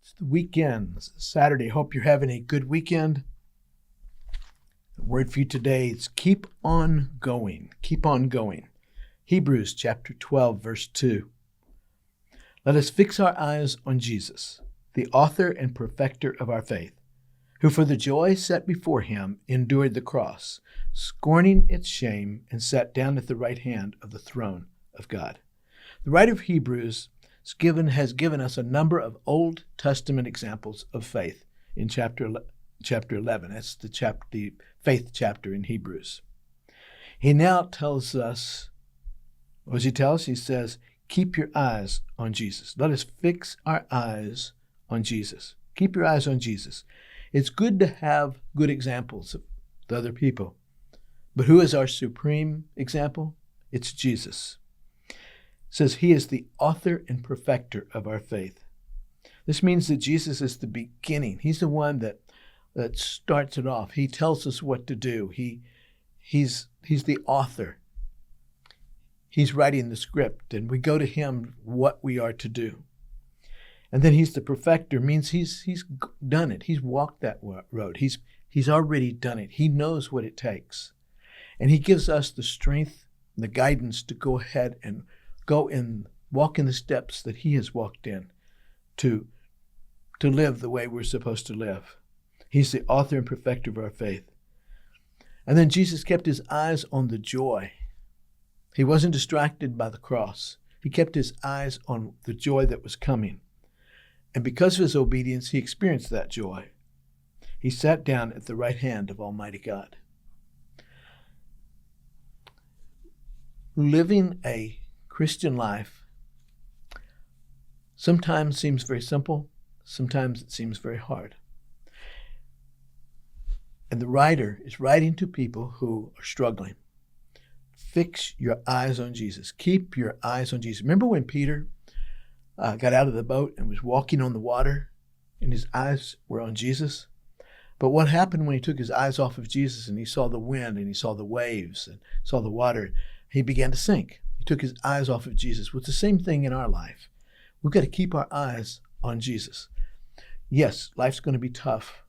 It's the weekend. It's Saturday. Hope you're having a good weekend. The word for you today is keep on going. Keep on going. Hebrews chapter 12, verse 2. Let us fix our eyes on Jesus, the author and perfecter of our faith, who for the joy set before him endured the cross, scorning its shame, and sat down at the right hand of the throne of God. The writer of Hebrews has given us a number of Old Testament examples of faith in chapter 11. That's the faith chapter in Hebrews. He now tells us, what does he tell us? He says, keep your eyes on Jesus. Let us fix our eyes on Jesus. Keep your eyes on Jesus. It's good to have good examples of the other people. But who is our supreme example? It's Jesus. It says he is the author and perfecter of our faith. This means that Jesus is the beginning. He's the one that starts it off. He tells us what to do. He's the author. He's writing the script, and we go to him what we are to do. And then he's the perfecter, means he's done it. He's walked that road. He's already done it. He knows what it takes. And he gives us the strength and the guidance to go ahead and walk in the steps that he has walked in to live the way we're supposed to live. He's the author and perfecter of our faith. And then Jesus kept his eyes on the joy. He wasn't distracted by the cross. He kept his eyes on the joy that was coming. And because of his obedience, he experienced that joy. He sat down at the right hand of Almighty God. Living a Christian life sometimes seems very simple, sometimes it seems very hard. And the writer is writing to people who are struggling. Fix your eyes on Jesus. Keep your eyes on Jesus. Remember when Peter got out of the boat and was walking on the water and his eyes were on Jesus? But what happened when he took his eyes off of Jesus and he saw the wind and he saw the waves and saw the water? He began to sink. He took his eyes off of Jesus. Well, it's the same thing in our life. We've got to keep our eyes on Jesus. Yes, life's going to be tough.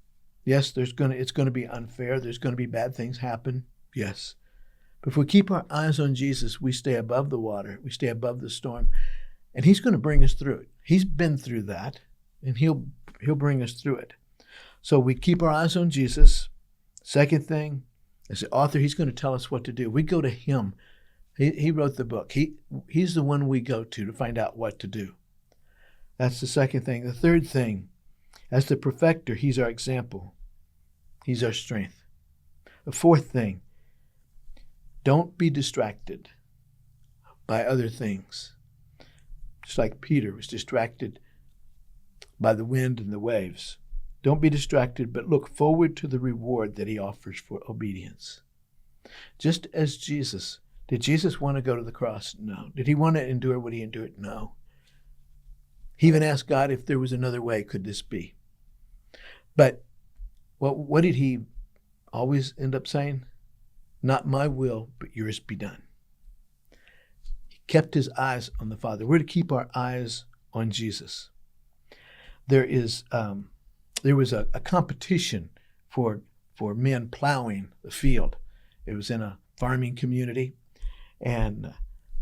Yes, it's going to be unfair. There's going to be bad things happen. Yes. But if we keep our eyes on Jesus, we stay above the water. We stay above the storm. And he's going to bring us through it. He's been through that, and he'll bring us through it. So we keep our eyes on Jesus. Second thing, as the author, he's going to tell us what to do. We go to him. He wrote the book. He's the one we go to find out what to do. That's the second thing. The third thing, as the perfecter, he's our example. He's our strength. The fourth thing, don't be distracted by other things. Just like Peter was distracted by the wind and the waves. Don't be distracted, but look forward to the reward that he offers for obedience. Just as Jesus. Did Jesus want to go to the cross? No. Did he want to endure what he endured? No. He even asked God if there was another way, could this be? But what did he always end up saying? Not my will, but yours be done. He kept his eyes on the Father. We're to keep our eyes on Jesus. There was a competition for men plowing the field. It was in a farming community. And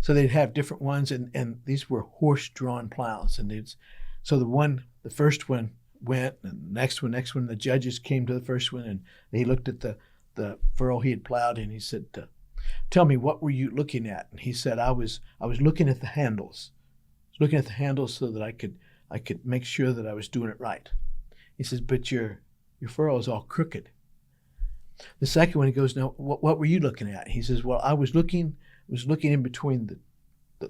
so they'd have different ones, and these were horse-drawn plows. And so the first one went, and the next one, the judges came to the first one, and he looked at the furrow he had plowed, and he said, tell me, what were you looking at? And he said, I was looking at the handles. I was looking at the handles so that I could make sure that I was doing it right. He says, but your furrow is all crooked. The second one, he goes, no, what were you looking at? He says, well, I was looking in between I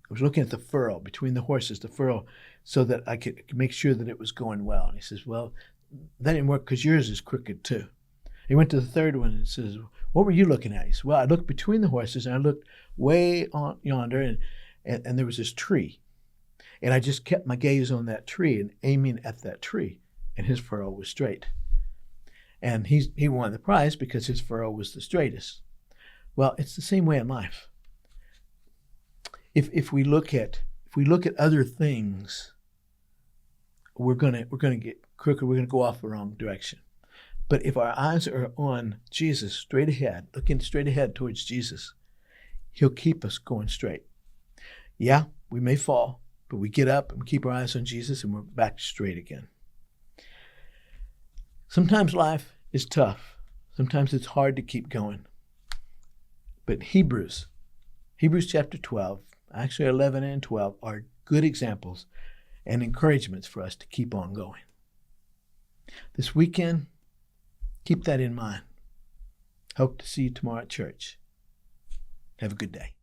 was looking at the furrow, between the horses, the furrow, so that I could make sure that it was going well. And he says, well, that didn't work because yours is crooked too. He went to the third one and says, what were you looking at? He said, well, I looked between the horses and I looked way on yonder and there was this tree. And I just kept my gaze on that tree and aiming at that tree. And his furrow was straight. And he won the prize because his furrow was the straightest. Well, it's the same way in life. If we look at other things, we're gonna get crooked. We're gonna go off the wrong direction. But if our eyes are on Jesus, straight ahead, looking straight ahead towards Jesus, he'll keep us going straight. Yeah, we may fall, but we get up and keep our eyes on Jesus and we're back straight again. Sometimes life is tough. Sometimes it's hard to keep going. But Hebrews chapter 12, actually 11 and 12, are good examples and encouragements for us to keep on going. This weekend, keep that in mind. Hope to see you tomorrow at church. Have a good day.